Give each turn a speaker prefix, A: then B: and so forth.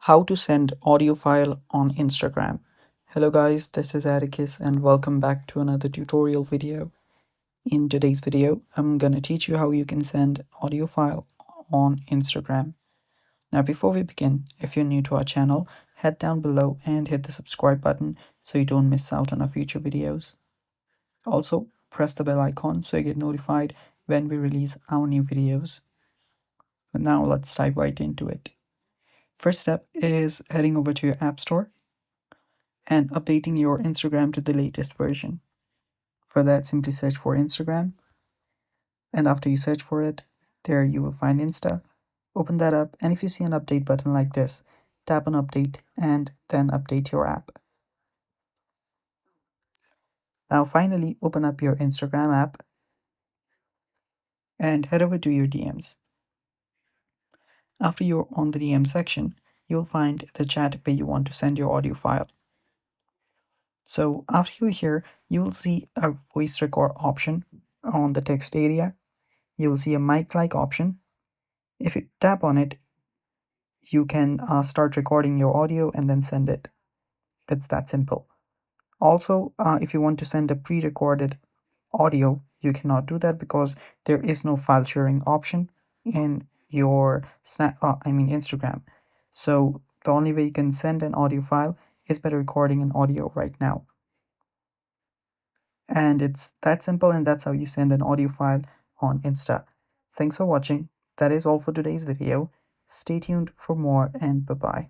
A: How to send audio file on Instagram. Hello guys, this is Atticus and welcome back to another tutorial video. In today's video, I'm gonna teach you how you can send audio file on Instagram. Now before we begin, if you're new to our channel, head down below and hit the subscribe button so you don't miss out on our future videos. Also, press the bell icon so you get notified when we release our new videos. And now let's dive right into it. First step is heading over to your app store and updating your Instagram to the latest version. For that, simply search for Instagram, and after you search for it, there you will find Insta. Open that up, and if you see an update button like this, tap on update and then update your app. Now finally, open up your Instagram app and head over to your DMs. After you're on the DM section, you'll find the chat where you want to send your audio file. So after you're here, you will see a voice record option on the text area. You will see a mic-like option. If you tap on it, you can start recording your audio and then send it. It's that simple. Also, if you want to send a pre-recorded audio, you cannot do that because there is no file sharing option in your Instagram. So the only way you can send an audio file is by recording an audio right now. And it's that simple, and that's how you send an audio file on Insta. Thanks for watching. That is all for today's video. Stay tuned for more, and bye-bye.